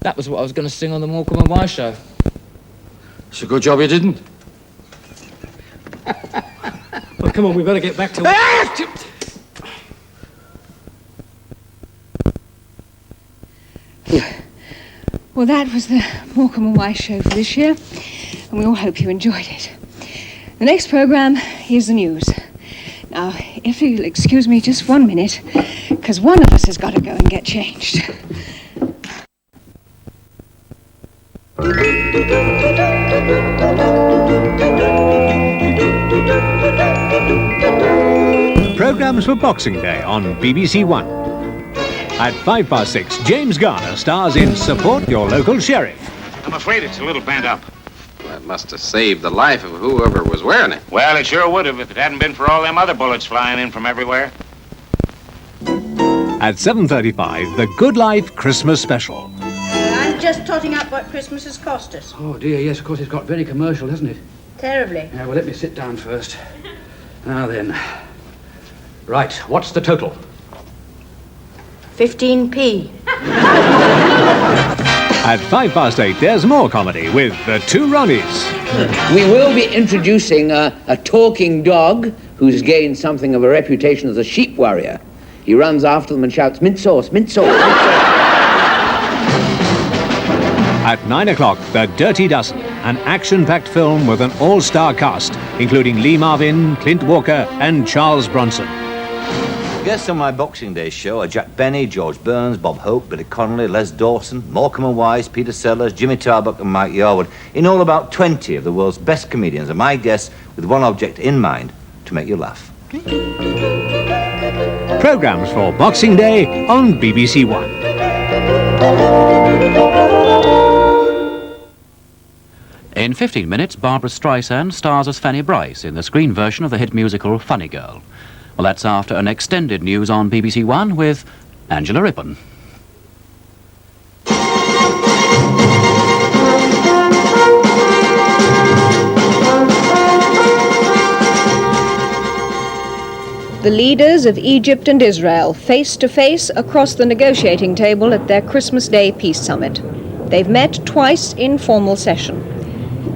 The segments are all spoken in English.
That was what I was going to sing on the Morecambe Wise Show. It's a good job you didn't. Well, come on, we've got to get back to it. Well, that was the Morecambe Wise Show for this year, and we all hope you enjoyed it. The next programme is the news. Now, if you'll excuse me just 1 minute, because one of us has got to go and get changed. Programmes for Boxing Day on BBC1. At 6:05, James Garner stars in Support Your Local Sheriff. I'm afraid it's a little bent up. That must have saved the life of whoever was wearing it. Well, it sure would have if it hadn't been for all them other bullets flying in from everywhere. At 7:35, The Good Life Christmas Special. I'm just totting up what Christmas has cost us. Oh, dear, yes, of course, it's got very commercial, hasn't it? Terribly. Yeah, well, let me sit down first. Now then. Right, what's the total? 15p. At 8:05, there's more comedy with The Two Ronnies. We will be introducing a talking dog who's gained something of a reputation as a sheep warrior. He runs after them and shouts, mint sauce, mint sauce, mint sauce. At 9:00, The Dirty Dozen, an action-packed film with an all-star cast, including Lee Marvin, Clint Walker and Charles Bronson. Guests on my Boxing Day show are Jack Benny, George Burns, Bob Hope, Billy Connolly, Les Dawson, Morecambe Wise, Peter Sellers, Jimmy Tarbuck and Mike Yarwood. In all, about 20 of the world's best comedians are my guests with one object in mind, to make you laugh. Programmes for Boxing Day on BBC1. In 15 minutes, Barbara Streisand stars as Fanny Bryce in the screen version of the hit musical Funny Girl. Well, that's after an extended news on BBC1 with Angela Rippon. The leaders of Egypt and Israel face to face across the negotiating table at their Christmas Day peace summit. They've met twice in formal session.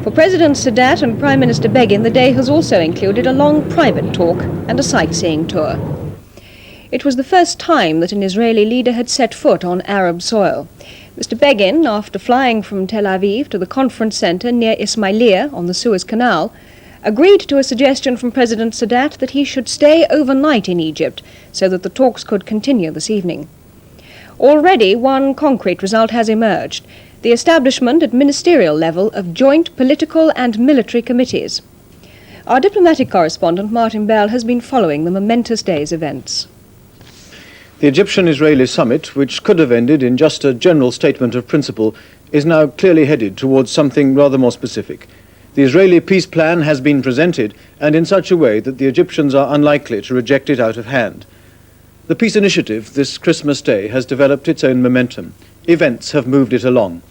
For President Sadat and Prime Minister Begin, the day has also included a long private talk and a sightseeing tour. It was the first time that an Israeli leader had set foot on Arab soil. Mr. Begin, after flying from Tel Aviv to the conference center near Ismailia on the Suez Canal, agreed to a suggestion from President Sadat that he should stay overnight in Egypt so that the talks could continue this evening. Already one concrete result has emerged: the establishment at ministerial level of joint political and military committees. Our diplomatic correspondent, Martin Bell, has been following the momentous day's events. The Egyptian-Israeli summit, which could have ended in just a general statement of principle, is now clearly headed towards something rather more specific. The Israeli peace plan has been presented, and in such a way that the Egyptians are unlikely to reject it out of hand. The peace initiative this Christmas Day has developed its own momentum. Events have moved it along.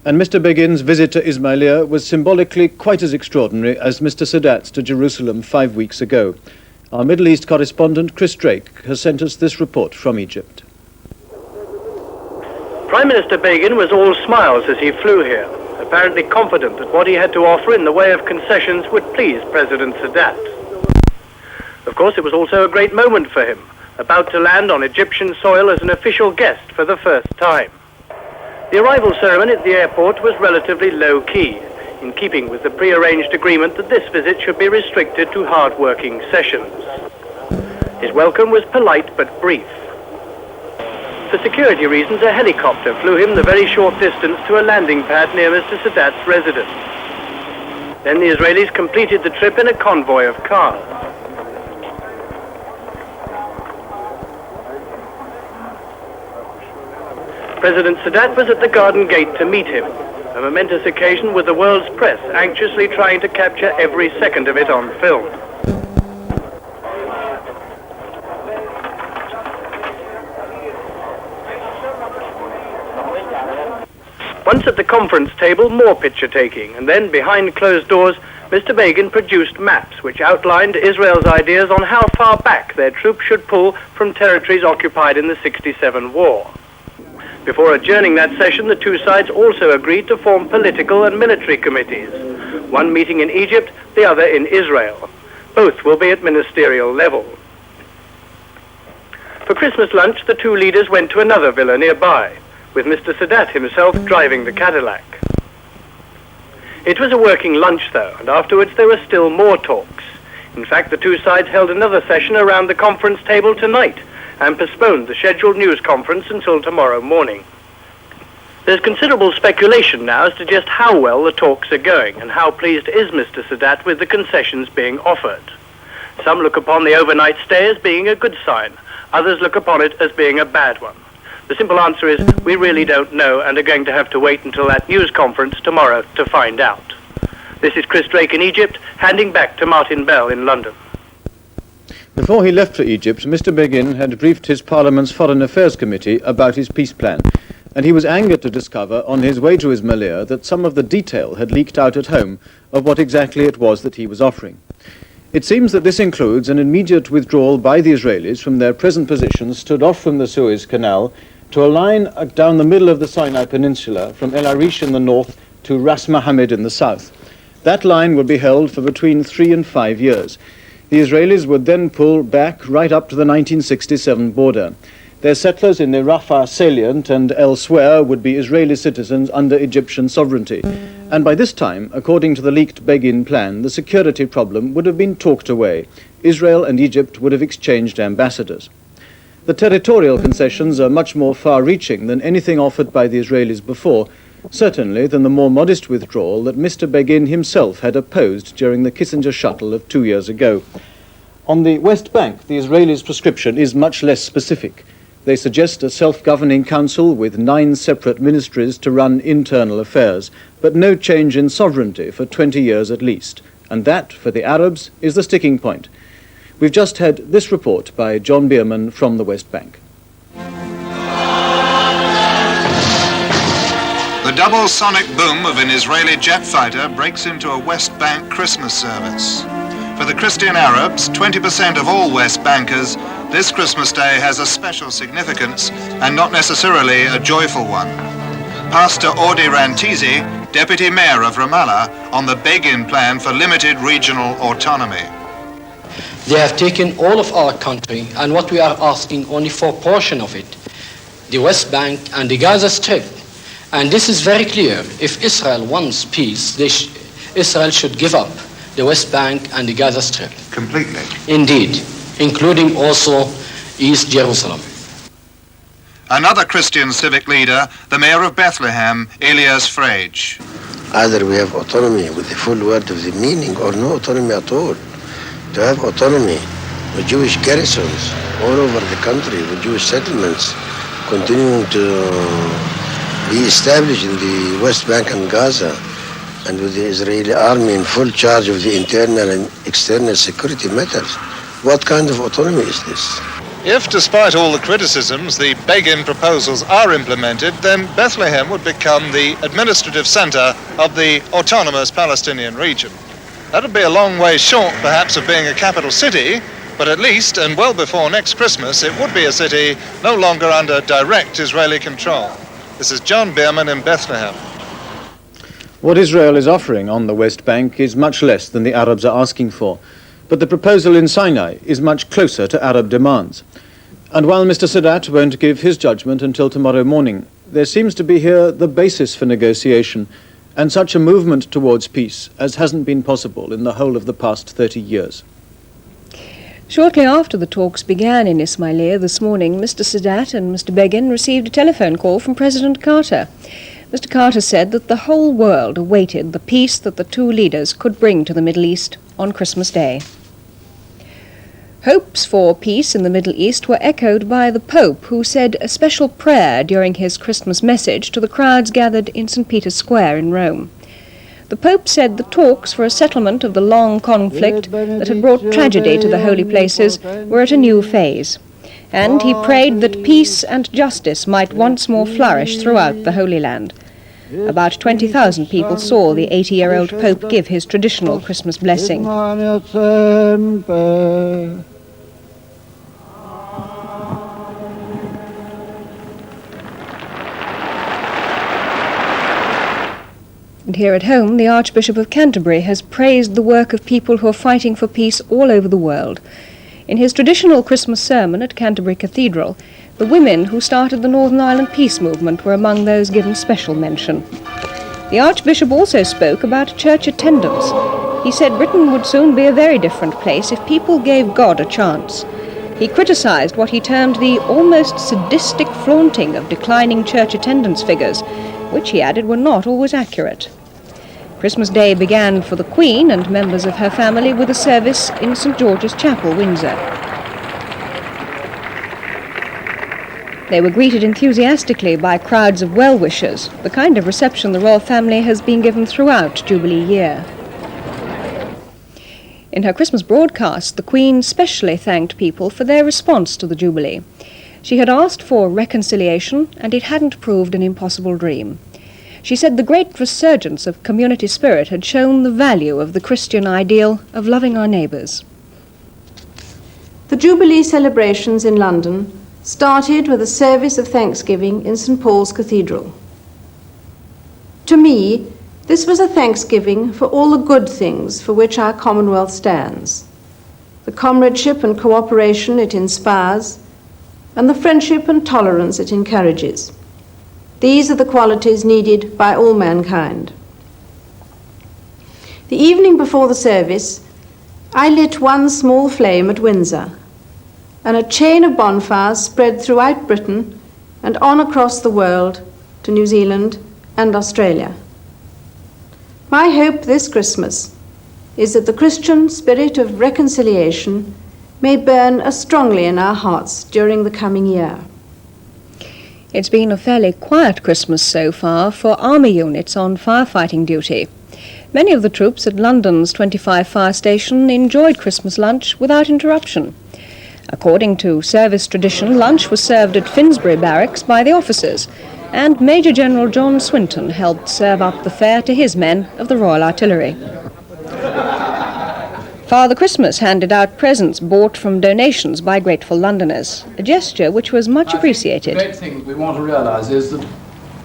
And Mr. Begin's visit to Ismailia was symbolically quite as extraordinary as Mr. Sadat's to Jerusalem 5 weeks ago. Our Middle East correspondent, Chris Drake, has sent us this report from Egypt. Prime Minister Begin was all smiles as he flew here, apparently confident that what he had to offer in the way of concessions would please President Sadat. Of course, it was also a great moment for him, about to land on Egyptian soil as an official guest for the first time. The arrival ceremony at the airport was relatively low-key, in keeping with the pre-arranged agreement that this visit should be restricted to hard-working sessions. His welcome was polite but brief. For security reasons, a helicopter flew him the very short distance to a landing pad near Mr. Sadat's residence. Then the Israelis completed the trip in a convoy of cars. President Sadat was at the Garden Gate to meet him, a momentous occasion with the world's press anxiously trying to capture every second of it on film. Once at the conference table, more picture-taking, and then, behind closed doors, Mr. Begin produced maps which outlined Israel's ideas on how far back their troops should pull from territories occupied in the '67 war. Before adjourning that session, the two sides also agreed to form political and military committees, one meeting in Egypt, the other in Israel. Both will be at ministerial level. For Christmas lunch, the two leaders went to another villa nearby, with Mr. Sadat himself driving the Cadillac. It was a working lunch, though, and afterwards there were still more talks. In fact, the two sides held another session around the conference table tonight and postponed the scheduled news conference until tomorrow morning. There's considerable speculation now as to just how well the talks are going and how pleased is Mr. Sadat with the concessions being offered. Some look upon the overnight stay as being a good sign. Others look upon it as being a bad one. The simple answer is we really don't know and are going to have to wait until that news conference tomorrow to find out. This is Chris Drake in Egypt, handing back to Martin Bell in London. Before he left for Egypt, Mr. Begin had briefed his Parliament's Foreign Affairs Committee about his peace plan, and he was angered to discover on his way to Ismailia that some of the detail had leaked out at home of what exactly it was that he was offering. It seems that this includes an immediate withdrawal by the Israelis from their present positions stood off from the Suez Canal to a line down the middle of the Sinai Peninsula from El Arish in the north to Ras Mohammed in the south. That line would be held for between 3 and 5 years. The Israelis would then pull back right up to the 1967 border. Their settlers in the Rafah salient and elsewhere would be Israeli citizens under Egyptian sovereignty. And by this time, according to the leaked Begin plan, the security problem would have been talked away. Israel and Egypt would have exchanged ambassadors. The territorial concessions are much more far-reaching than anything offered by the Israelis before, certainly than the more modest withdrawal that Mr. Begin himself had opposed during the Kissinger shuttle of 2 years ago. On the West Bank, the Israelis' prescription is much less specific. They suggest a self-governing council with 9 separate ministries to run internal affairs, but no change in sovereignty for 20 years at least. And that, for the Arabs, is the sticking point. We've just had this report by John Bierman from the West Bank. The double sonic boom of an Israeli jet fighter breaks into a West Bank Christmas service. For the Christian Arabs, 20% of all West Bankers, this Christmas Day has a special significance and not necessarily a joyful one. Pastor Audi Rantizi, Deputy Mayor of Ramallah, on the Begin plan for limited regional autonomy. They have taken all of our country, and what we are asking only for a portion of it, the West Bank and the Gaza Strip. And this is very clear. If Israel wants peace, Israel should give up the West Bank and the Gaza Strip. Completely. Indeed, including also East Jerusalem. Another Christian civic leader, the Mayor of Bethlehem, Elias Frage. Either we have autonomy with the full word of the meaning or no autonomy at all. To have autonomy with Jewish garrisons all over the country, with Jewish settlements continuing to be established in the West Bank and Gaza, and with the Israeli army in full charge of the internal and external security matters. What kind of autonomy is this? If, despite all the criticisms, the Begin proposals are implemented, then Bethlehem would become the administrative center of the autonomous Palestinian region. That would be a long way short, perhaps, of being a capital city, but at least, and well before next Christmas, it would be a city no longer under direct Israeli control. This is John Bierman in Bethlehem. What Israel is offering on the West Bank is much less than the Arabs are asking for, but the proposal in Sinai is much closer to Arab demands. And while Mr. Sadat won't give his judgment until tomorrow morning, there seems to be here the basis for negotiation and such a movement towards peace as hasn't been possible in the whole of the past 30 years. Shortly after the talks began in Ismailia this morning, Mr. Sadat and Mr. Begin received a telephone call from President Carter. Mr. Carter said that the whole world awaited the peace that the two leaders could bring to the Middle East on Christmas Day. Hopes for peace in the Middle East were echoed by the Pope, who said a special prayer during his Christmas message to the crowds gathered in St. Peter's Square in Rome. The Pope said the talks for a settlement of the long conflict that had brought tragedy to the holy places were at a new phase, and he prayed that peace and justice might once more flourish throughout the Holy Land. About 20,000 people saw the 80-year-old Pope give his traditional Christmas blessing. And here at home, the Archbishop of Canterbury has praised the work of people who are fighting for peace all over the world. In his traditional Christmas sermon at Canterbury Cathedral, the women who started the Northern Ireland peace movement were among those given special mention. The Archbishop also spoke about church attendance. He said Britain would soon be a very different place if people gave God a chance. He criticised what he termed the almost sadistic flaunting of declining church attendance figures, which he added were not always accurate. Christmas Day began for the Queen and members of her family with a service in St George's Chapel, Windsor. They were greeted enthusiastically by crowds of well-wishers, the kind of reception the royal family has been given throughout Jubilee year. In her Christmas broadcast, the Queen specially thanked people for their response to the Jubilee. She had asked for reconciliation, and it hadn't proved an impossible dream. She said the great resurgence of community spirit had shown the value of the Christian ideal of loving our neighbours. The Jubilee celebrations in London started with a service of thanksgiving in St Paul's Cathedral. To me, this was a thanksgiving for all the good things for which our Commonwealth stands, the comradeship and cooperation it inspires, and the friendship and tolerance it encourages. These are the qualities needed by all mankind. The evening before the service, I lit one small flame at Windsor, and a chain of bonfires spread throughout Britain and on across the world to New Zealand and Australia. My hope this Christmas is that the Christian spirit of reconciliation may burn as strongly in our hearts during the coming year. It's been a fairly quiet Christmas so far for army units on firefighting duty. Many of the troops at London's 25 Fire Station enjoyed Christmas lunch without interruption. According to service tradition, lunch was served at Finsbury Barracks by the officers, and Major General John Swinton helped serve up the fare to his men of the Royal Artillery. Father Christmas handed out presents bought from donations by grateful Londoners, a gesture which was much appreciated. The great thing we want to realise is that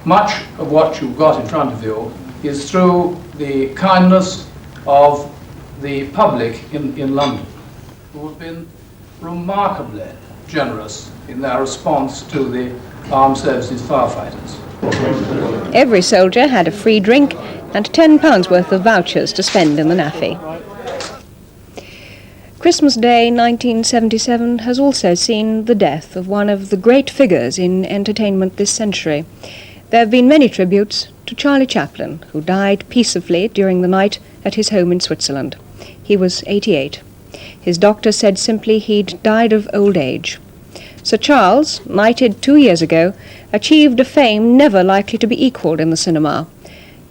much of what you've got in front of you is through the kindness of the public in London, who have been remarkably generous in their response to the armed services firefighters. Every soldier had a free drink and £10 worth of vouchers to spend in the NAFI. Christmas Day 1977 has also seen the death of one of the great figures in entertainment this century. There have been many tributes to Charlie Chaplin, who died peacefully during the night at his home in Switzerland. He was 88. His doctor said simply he'd died of old age. Sir Charles, knighted 2 years ago, achieved a fame never likely to be equalled in the cinema.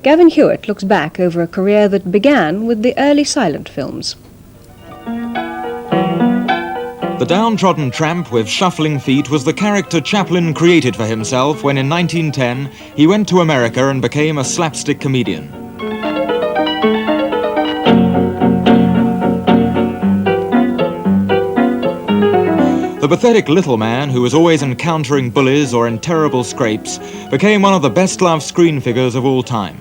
Gavin Hewitt looks back over a career that began with the early silent films. The downtrodden tramp with shuffling feet was the character Chaplin created for himself when in 1910 he went to America and became a slapstick comedian. The pathetic little man, who was always encountering bullies or in terrible scrapes, became one of the best-loved screen figures of all time.